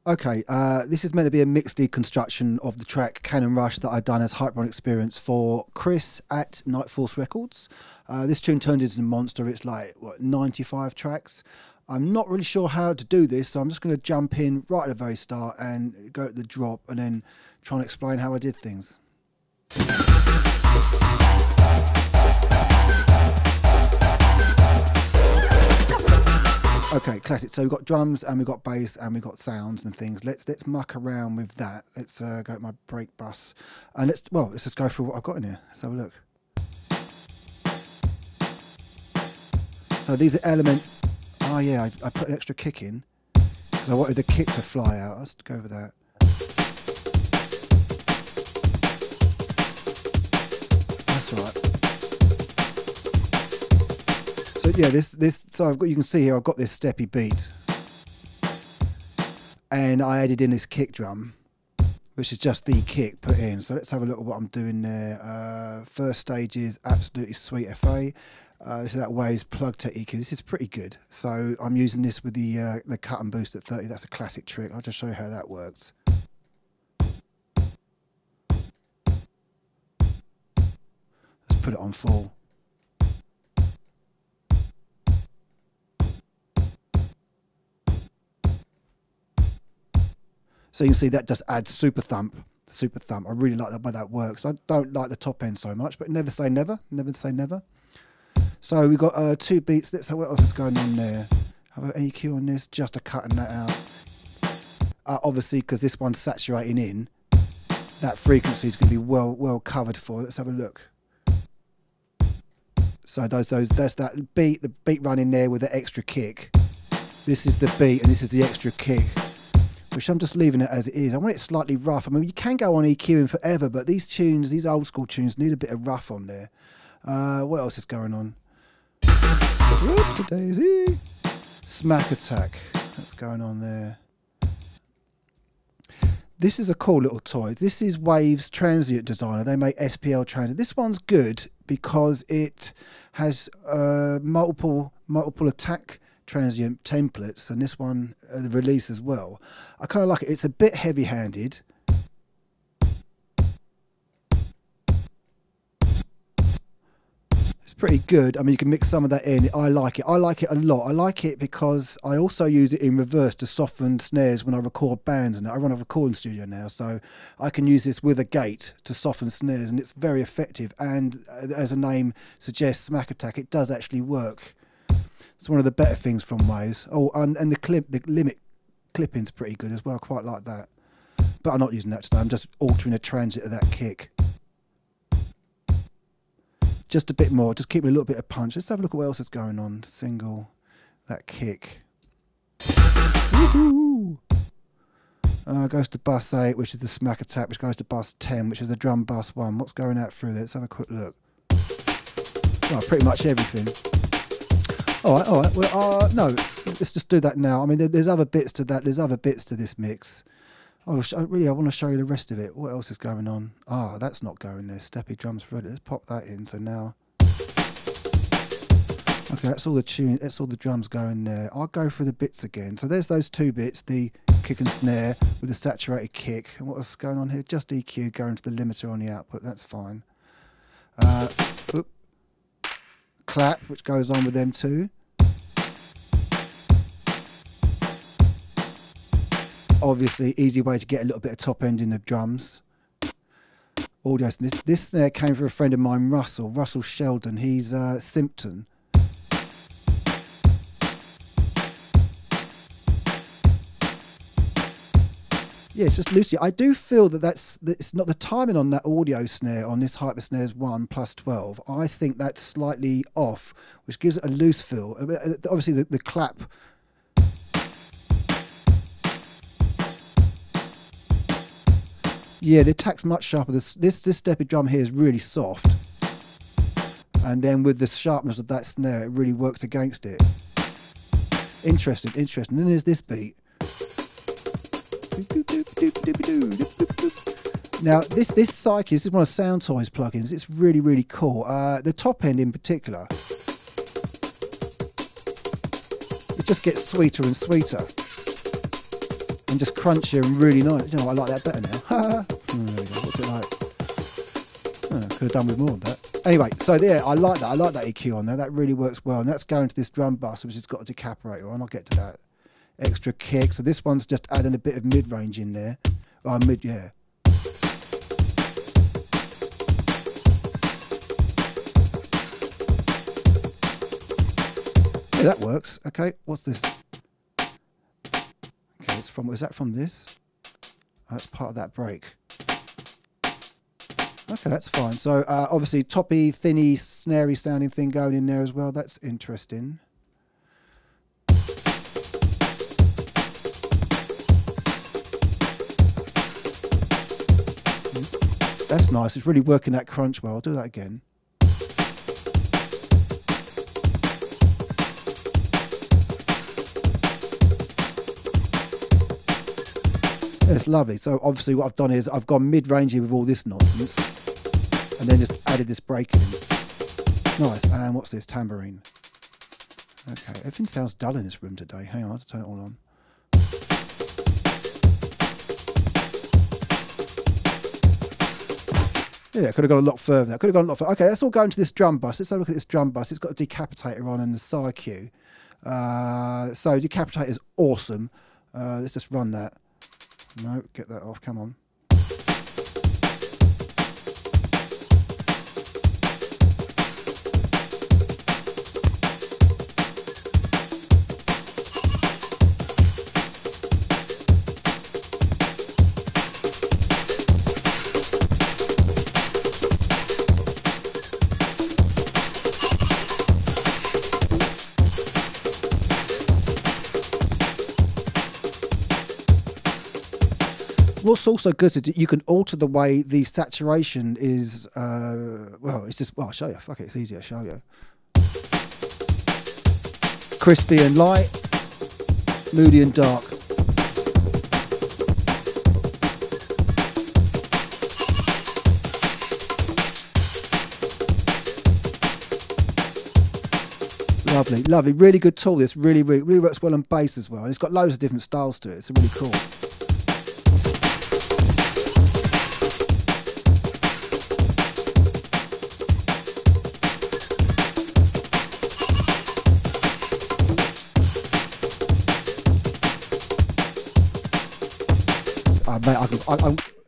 Okay, this is meant to be a mixed deconstruction of the track Cannon Rush that I've done as Harmonic Experience for Chris at Night Force Records. This tune turned into a monster. It's like, what, 95 tracks. I'm not really sure how to do this, so I'm just going to jump in right at the very start and go to the drop and then try and explain how I did things. Okay, classic. So we've got drums and we've got bass and we've got sounds and things. Let's muck around with that. Let's go to my break bus and let's just go through what I've got in here. Let's have a look. So these are elements. Oh yeah, I put an extra kick in because I wanted the kick to fly out. Let's go over that. That's right. So yeah, so I've got, you can see here I've got this steppy beat, and I added in this kick drum, which is just the kick put in. So let's have a look at what I'm doing there. First stage is absolutely sweet FA. This is that Waves plug to EQ. This is pretty good. So I'm using this with the cut and boost at 30. That's a classic trick. I'll just show you how that works. Let's put it on full. So you can see that just adds super thump. Super thump. I really like that way that works. I don't like the top end so much, but never say never. Never say never. So we've got 2 beats. Let's see what else is going on there. Have an EQ on this, just a cutting that out. Obviously, because this one's saturating in, that frequency is going to be well covered for. Let's have a look. So there's that beat, the beat running there with the extra kick. This is the beat, and this is the extra kick, which I'm just leaving it as it is. I want it slightly rough. I mean, you can go on EQing forever, but these tunes, these old school tunes, need a bit of rough on there. What else is going on? Whoopsie-daisy. Smack Attack. What's going on there? This is a cool little toy. This is Waves Transient Designer. They make SPL Transient. This one's good because it has multiple attack transient templates, and this one the release as well. I kind of like it. It's a bit heavy-handed. It's pretty good. I mean, you can mix some of that in. I like it. I like it a lot. I like it because I also use it in reverse to soften snares when I record bands, and I run a recording studio now, so I can use this with a gate to soften snares, and it's very effective. And as the name suggests, Smack Attack, it does actually work. It's one of the better things from Waves. Oh, and the limit clipping's pretty good as well. I quite like that. But I'm not using that today. I'm just altering the transit of that kick. Just a bit more. Just keep a little bit of punch. Let's have a look at what else is going on. Single, that kick. Woohoo! Goes to bus 8, which is the Smack Attack, which goes to bus 10, which is the drum bus 1. What's going out through there? Let's have a quick look. Well, pretty much everything. All right. Well, no, let's just do that now. I mean, there's other bits to that. There's other bits to this mix. I want to show you the rest of it. What else is going on? Ah, that's not going there. Steppy drums ready. Let's pop that in. So now, okay, that's all the tune. That's all the drums going there. I'll go through the bits again. So there's those 2 bits: the kick and snare with the saturated kick. And what else is going on here? Just EQ going to the limiter on the output. That's fine. Clap, which goes on with them 2. Obviously, easy way to get a little bit of top end in the drums. Audio. This snare came from a friend of mine, Russell Sheldon. He's Symptom. Yeah, it's just loosely. I do feel that it's not the timing on that audio snare on this Hyper Snares 1 plus 12. I think that's slightly off, which gives it a loose feel. Obviously, the clap. Yeah, the attack's much sharper. This steppy drum here is really soft, and then with the sharpness of that snare, it really works against it. Interesting. Then there's this beat. Now this Psyche, this is one of Sound Toys plugins. It's really cool. The top end in particular, it just gets sweeter and sweeter. and just crunchy and really nice. You know, I like that better now. There we go. What's it like? Oh, could have done with more of that. Anyway, so there, I like that. I like that EQ on there. That really works well. And that's going to this drum bus, which has got a decapitator on. I'll get to that. Extra kick. So this one's just adding a bit of mid-range in there. Yeah. Yeah, that works. Okay, what's this? Okay, it's from, is that from this? That's part of that break. Okay, that's fine. So obviously toppy, thinny, snarey sounding thing going in there as well. That's interesting. That's nice. It's really working that crunch well. I'll do that again. It's lovely. So obviously what I've done is I've gone mid-rangey with all this nonsense and then just added this break in. Nice. And what's this? Tambourine. Okay, everything sounds dull in this room today. Hang on, I'll have to turn it all on. Yeah, I could have gone a lot further. I could have gone a lot further. Okay, let's all go into this drum bus. Let's have a look at this drum bus. It's got a decapitator on and the side cue. So decapitator is awesome. Let's just run that. No, get that off, come on. What's also good is you can alter the way the saturation is, well, it's just, well, I'll show you. Fuck it, it's easier, I'll show you. Crispy and light, moody and dark. Lovely, lovely, really good tool. This really works well on bass as well. And it's got loads of different styles to it. It's really cool.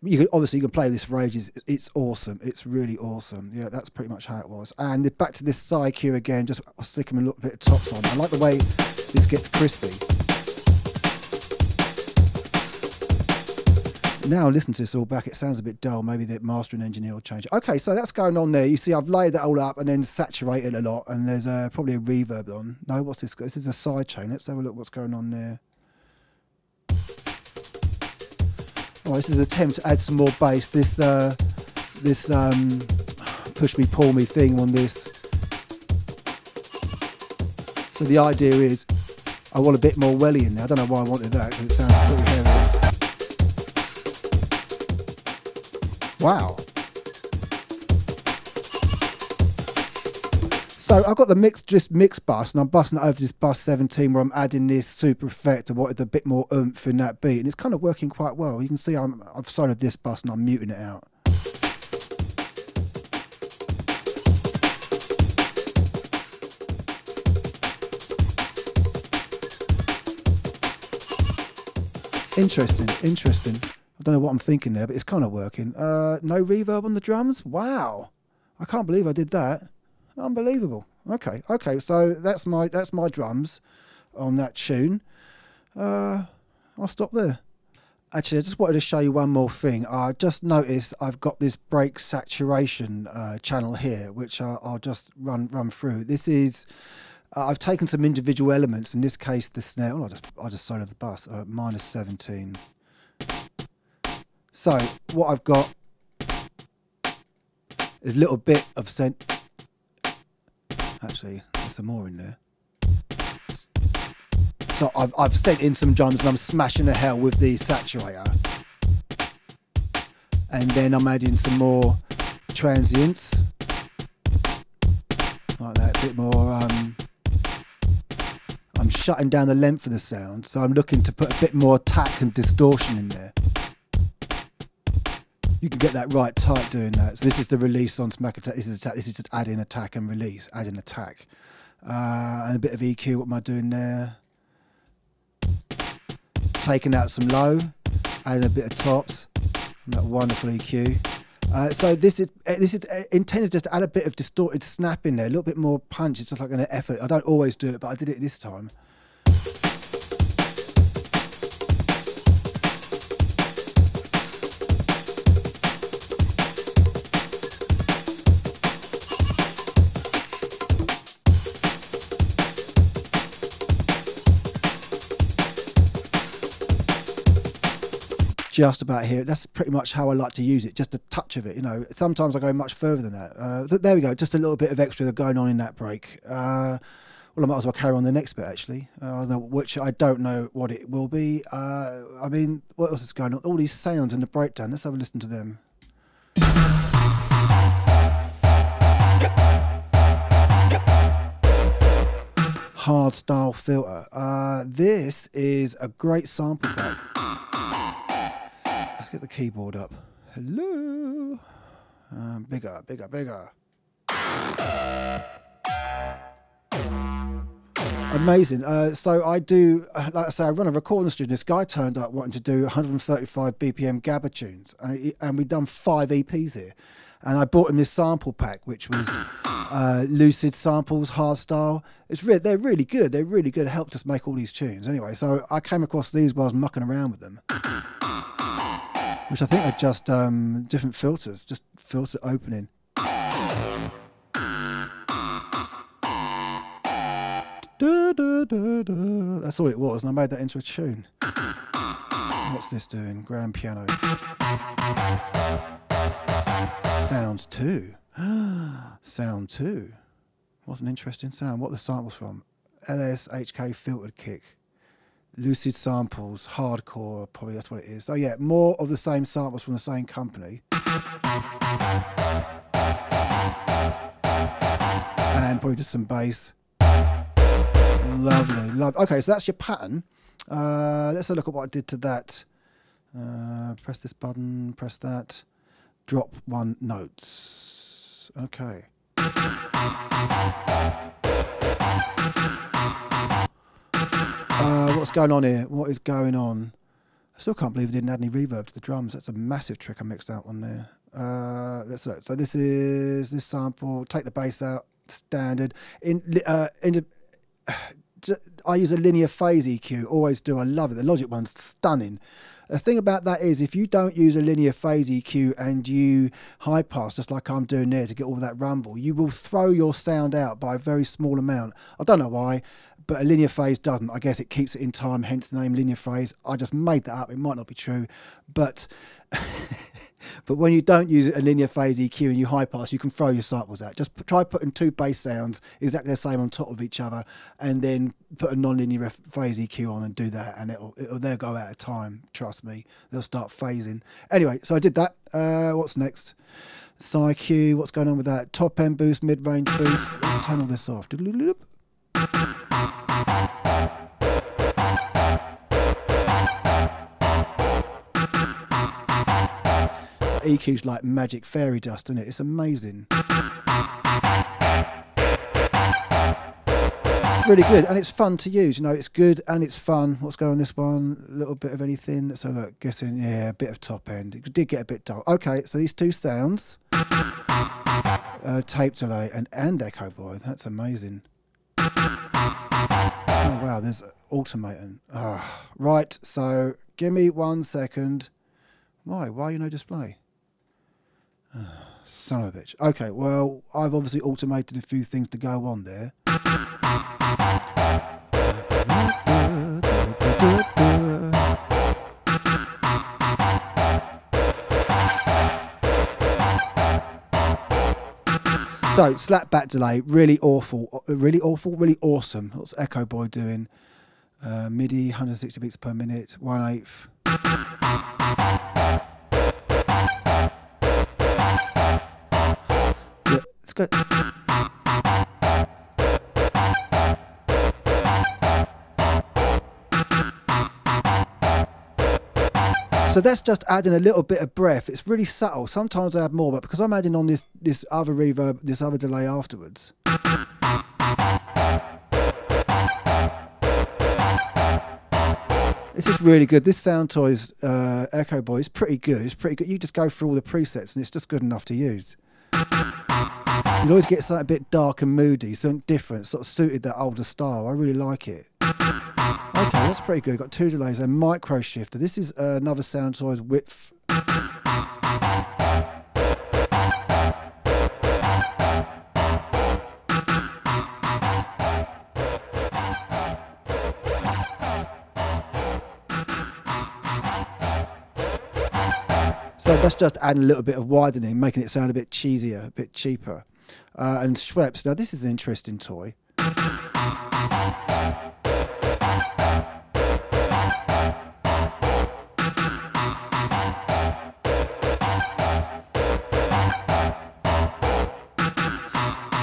You can obviously you can play this for ages. It's awesome. It's really awesome. Yeah, that's pretty much how it was. And back to this side cue again. Just stick them a little bit of tops on. I like the way this gets crispy. Now listen to this all back. It sounds a bit dull. Maybe the mastering engineer will change it. Okay, so that's going on there. You see, I've laid that all up and then saturated a lot. And there's probably a reverb on. No, what's this? This is a side chain. Let's have a look. What's going on there? Oh, this is an attempt to add some more bass. This push me, pull me thing on this. So the idea is, I want a bit more welly in there. I don't know why I wanted that because it sounds pretty heavy. Wow. So I've got the mix bus and I'm busting it over this bus 17 where I'm adding this super effect. I wanted a bit more oomph in that beat and it's kind of working quite well. You can see I've soloed this bus and I'm muting it out. Interesting. I don't know what I'm thinking there, but it's kind of working. No reverb on the drums? Wow. I can't believe I did that. Unbelievable. Okay, so that's my drums on that tune. I'll stop there. Actually, I just wanted to show you one more thing. I just noticed I've got this break saturation channel here, which I'll just run through. This is I've taken some individual elements. In this case, the snare. Oh, I just soloed the bass. Minus 17. So what I've got is a little bit of Actually, there's some more in there. So I've sent in some drums and I'm smashing the hell with the saturator. And then I'm adding some more transients. Like that, a bit more, I'm shutting down the length of the sound, so I'm looking to put a bit more attack and distortion in there. You can get that right tight doing that. So this is the release on Smack Attack. This is attack. This is just adding attack and release, adding attack. And a bit of EQ. What am I doing there? Taking out some low, adding a bit of tops. That wonderful EQ. So this is intended just to add a bit of distorted snap in there, a little bit more punch. It's just like an effort. I don't always do it, but I did it this time. Just about here. That's pretty much how I like to use it, just a touch of it, you know. Sometimes I go much further than that. There we go, just a little bit of extra going on in that break. Well, I might as well carry on the next bit, actually, which I don't know what it will be. I mean, what else is going on? All these sounds in the breakdown. Let's have a listen to them. Hard style filter. This is a great sample pack. Get the keyboard up. Hello. Bigger, bigger, bigger. Amazing. So I do, like I say, I run a recording studio. This guy turned up wanting to do 135 BPM Gabba tunes, and we've done 5 EPs here. And I bought him this sample pack, which was Lucid samples, hardstyle. They're really good. They're really good. It helped us make all these tunes. Anyway, so I came across these while I was mucking around with them. Which I think are just different filters, just filter opening. That's all it was, and I made that into a tune. What's this doing? Grand piano. Sounds 2. Sound 2. What's an interesting sound? What are the samples from? LSHK filtered kick. Lucid samples, hardcore, probably that's what it is. So yeah, more of the same samples from the same company. And probably just some bass. Lovely, lovely. Okay, so that's your pattern. Let's have a look at what I did to that. Press this button, press that. Drop 1 notes. Okay. What's going on here? What is going on? I still can't believe I didn't add any reverb to the drums. That's a massive trick I mixed out on there. Let's look. So this is this sample. Take the bass out. Standard. I use a linear phase EQ. Always do. I love it. The Logic one's stunning. The thing about that is if you don't use a linear phase EQ and you high pass, just like I'm doing there to get all that rumble, you will throw your sound out by a very small amount. I don't know why, but a linear phase doesn't. I guess it keeps it in time, hence the name linear phase. I just made that up. It might not be true, but but when you don't use a linear phase EQ and you high pass, you can throw your samples out. Just try putting 2 bass sounds exactly the same on top of each other, and then put a non-linear phase EQ on and do that, and they'll go out of time. Trust me, they'll start phasing. Anyway, so I did that. What's next? Sci-Q. What's going on with that? Top end boost, mid range boost. Let's turn all this off. EQ's like magic fairy dust, isn't it? It's amazing. It's really good, and it's fun to use. You know, it's good and it's fun. What's going on this one? A little bit of anything. So look, guessing, yeah, a bit of top end. It did get a bit dull. Okay, so these 2 sounds, tape delay and echo boy. That's amazing. Oh wow, there's automating. Right, so give me 1 second. Why are you no display? Son of a bitch. Okay, well, I've obviously automated a few things to go on there. So, slap back delay, really awful, really awesome. What's Echo Boy doing? MIDI, 160 beats per minute, 1/8. Let's go. So that's just adding a little bit of breath. It's really subtle. Sometimes I add more, but because I'm adding on this other reverb, this other delay afterwards. This is really good. This Sound Toys Echo Boy is pretty good. It's pretty good. You just go through all the presets and it's just good enough to use. You always get something a bit dark and moody, something different, sort of suited that older style. I really like it. Okay, that's pretty good. Got 2 delays, a micro shifter. This is another Sound Toys width. So that's just adding a little bit of widening, making it sound a bit cheesier, a bit cheaper. And Schweppes, now this is an interesting toy.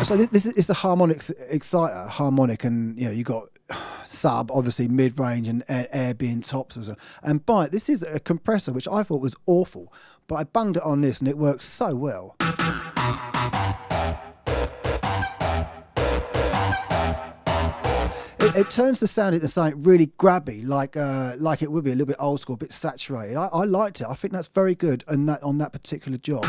So this is a harmonic exciter, harmonic, and you know you got sub, obviously mid-range, and air being tops. And this is a compressor which I thought was awful, but I bunged it on this and it works so well. It turns the sound into something really grabby, like it would be a little bit old school, a bit saturated. I liked it. I think that's very good, and on that particular job.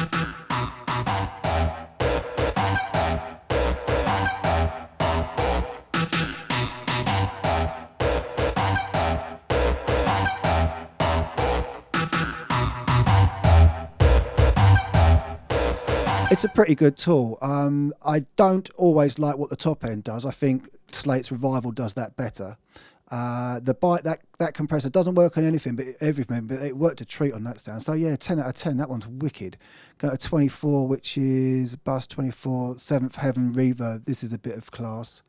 It's a pretty good tool. I don't always like what the top end does. I think Slate's Revival does that better. That compressor doesn't work on anything but everything, but it worked a treat on that sound. So yeah, 10 out of 10. That one's wicked. Go to 24, which is Bus 24, 7th Heaven Reverb. This is a bit of class.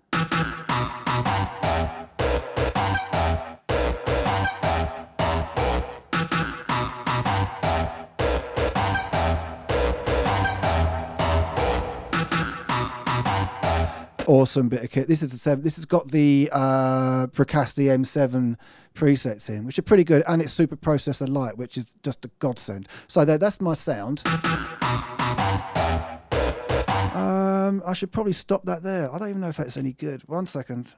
Awesome bit of kit. This is the 7. This has got the Procasti M7 presets in, which are pretty good, and it's super processor light, which is just a godsend. So that's my sound. I should probably stop that there. I don't even know if that's any good. 1 second.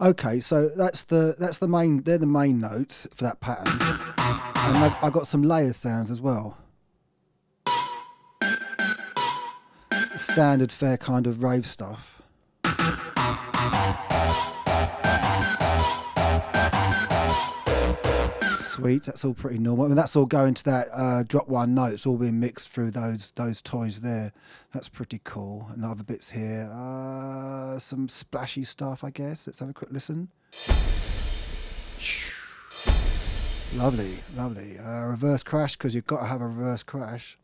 Okay, so that's the main. They're the main notes for that pattern, and I got some layer sounds as well. Standard fare kind of rave stuff. Sweet, that's all pretty normal. I mean, that's all going to that drop 1 note. It's all being mixed through those toys there. That's pretty cool. And other bits here, some splashy stuff, I guess. Let's have a quick listen. Lovely, lovely. Reverse crash, because you've got to have a reverse crash.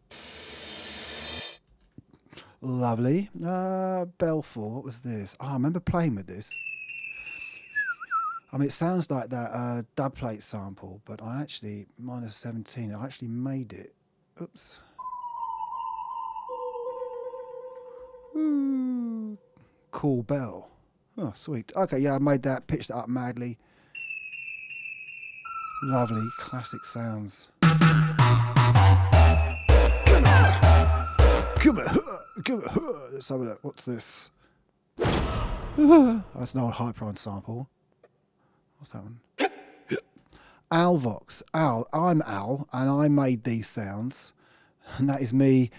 Lovely. Belfour, what was this? Oh, I remember playing with this. I mean, it sounds like that dub plate sample, but I actually, -17, I actually made it. Oops. Ooh. Cool bell. Oh, sweet. Okay, yeah, I made that, pitched it up madly. Lovely, classic sounds. Come on. Let's have a look. What's this? That's an old Hyperon sample. What's that one? Alvox. I'm Al, and I made these sounds. And that is me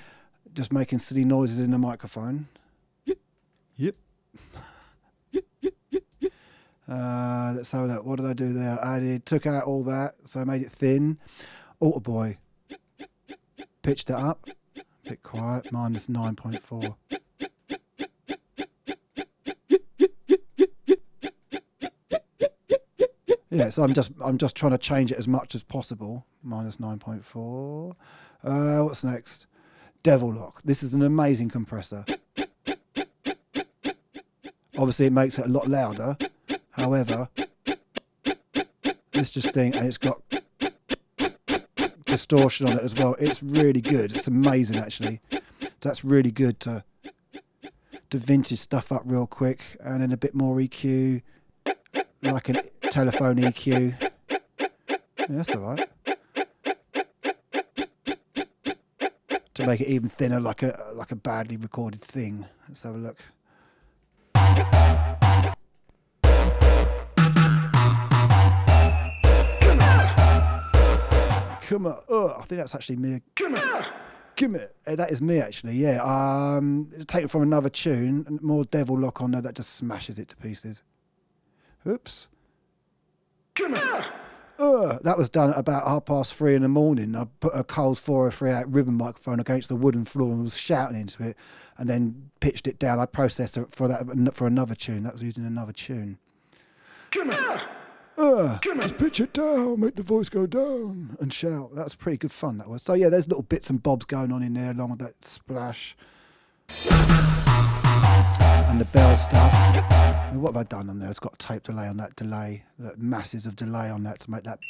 just making silly noises in the microphone. Yep. Let's have a look. What did I do there? Took out all that, so I made it thin. Alter Boy. Pitched it up. Bit quiet, -9.4. Yeah, so I'm just trying to change it as much as possible. -9.4. What's next? Devil Lock. This is an amazing compressor. Obviously, it makes it a lot louder. However, this just thing, and it's got distortion on it as well. It's really good. It's amazing, actually. So that's really good to vintage stuff up real quick, and then a bit more EQ, like a telephone EQ. Yeah, that's all right. to make it even thinner, like a badly recorded thing. Let's have a look. Come on. Oh, I think that's actually me. Come on. Come on. That is me actually, yeah. Taken from another tune, more Devil Lock on there, that just smashes it to pieces. Oops. Come on. That was done at about 3:30 in the morning. I put a Coles 403 out ribbon microphone against the wooden floor and was shouting into it, and then pitched it down. I processed it for another tune. That was using another tune. Come on. Just pitch it down, make the voice go down and shout. That was pretty good fun, that was. So yeah, there's little bits and bobs going on in there along with that splash and the bell stuff. I mean, what have I done on there? It's got tape delay on that delay, that masses of delay on that to make that.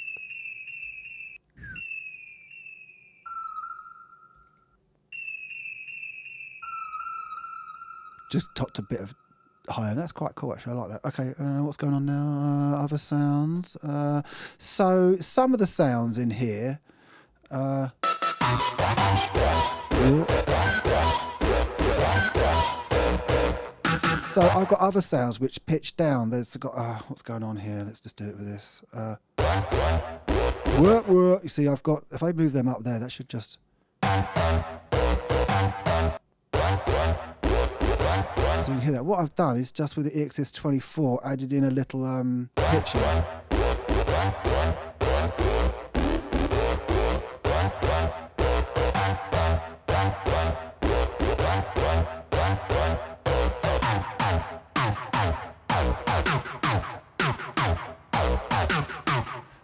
Just topped a bit of higher. That's quite cool actually, I like that. Okay, what's going on now? Other sounds. So some of the sounds in here so I've got other sounds which pitch down. There's got what's going on here? Let's just do it with this. You see, I've got, if I move them up there, that should just. So you can hear that. What I've done is just with the EXS24 added in a little pitcher.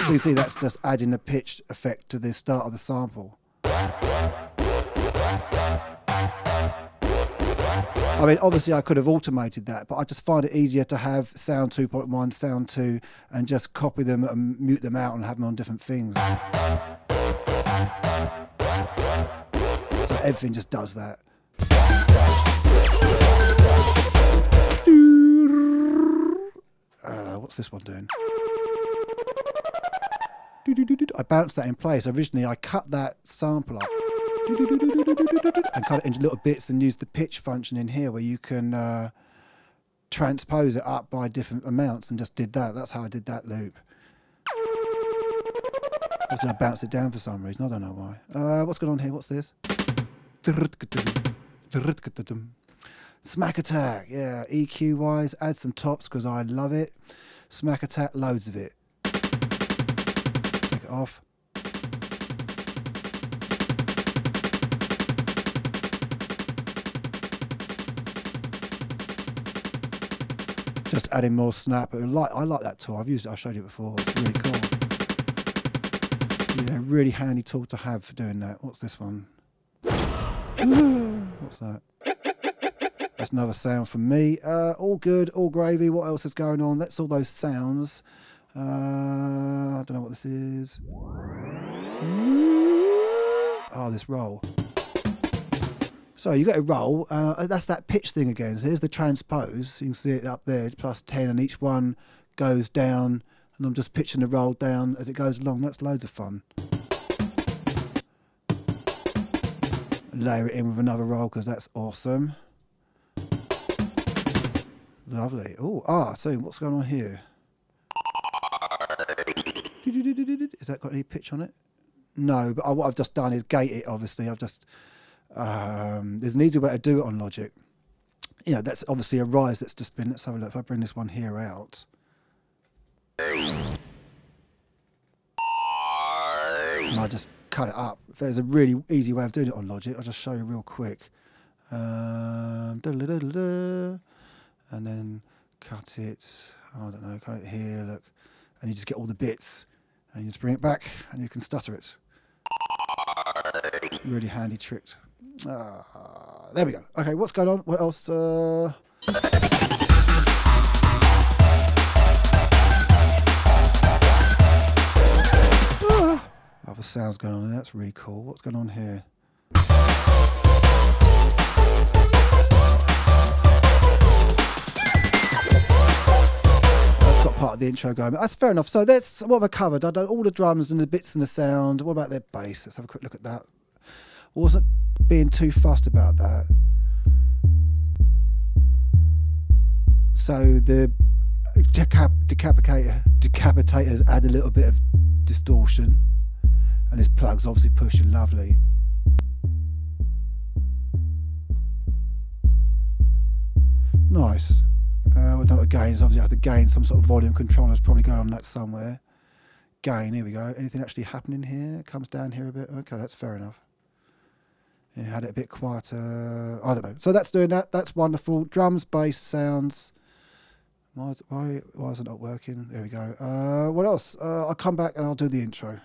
So you see that's just adding the pitch effect to the start of the sample. I mean, obviously I could have automated that, but I just find it easier to have sound 2.1, sound 2, and just copy them and mute them out and have them on different things. So everything just does that. What's this one doing? I bounced that in place. Originally I cut that sample up and cut it into little bits and use the pitch function in here where you can transpose it up by different amounts, and just did that. That's how I did that loop. Obviously I bounced it down for some reason, I don't know why. What's going on here? What's this? Smack attack, yeah. EQ wise, add some tops because I love it. Smack attack, loads of it. Take it off. Just adding more snap. I like that tool. I've used it. I showed you before. It's really cool. Yeah, really handy tool to have for doing that. What's this one? What's that? That's another sound from me. All good, all gravy. What else is going on? That's all those sounds. I don't know what this is. Oh, this roll. So you get a roll, that's that pitch thing again. So here's the transpose, you can see it up there, plus 10, and each one goes down, and I'm just pitching the roll down as it goes along. That's loads of fun. Layer it in with another roll because that's awesome. Lovely. Oh, so what's going on here? Has that got any pitch on it? No, but what I've just done is gate it, obviously. I've just... there's an easy way to do it on Logic. You know, that's obviously a rise that's just been... Let's have a look. If I bring this one here out... and I just cut it up. If there's a really easy way of doing it on Logic, I'll just show you real quick. And then cut it... I don't know, cut it here, look. And you just get all the bits. And you just bring it back, and you can stutter it. Really handy trick. There we go. Okay, what's going on? What else? Other sounds going on there. That's really cool. What's going on here? That's got part of the intro going. But that's fair enough. So that's what I've covered. I've done all the drums and the bits and the sound. What about their bass? Let's have a quick look at that. Wasn't being too fussed about that. So the decapitators add a little bit of distortion, and this plug's obviously pushing lovely. Nice. I don't know what gains. Obviously I have to gain some sort of volume controller's probably going on that somewhere. Gain, here we go. Anything actually happening here? It comes down here a bit. Okay, that's fair enough. Yeah, had it a bit quieter. I don't know. So that's doing that. That's wonderful. Drums, bass, sounds. Why is it not working? There we go. What else? I'll come back and I'll do the intro.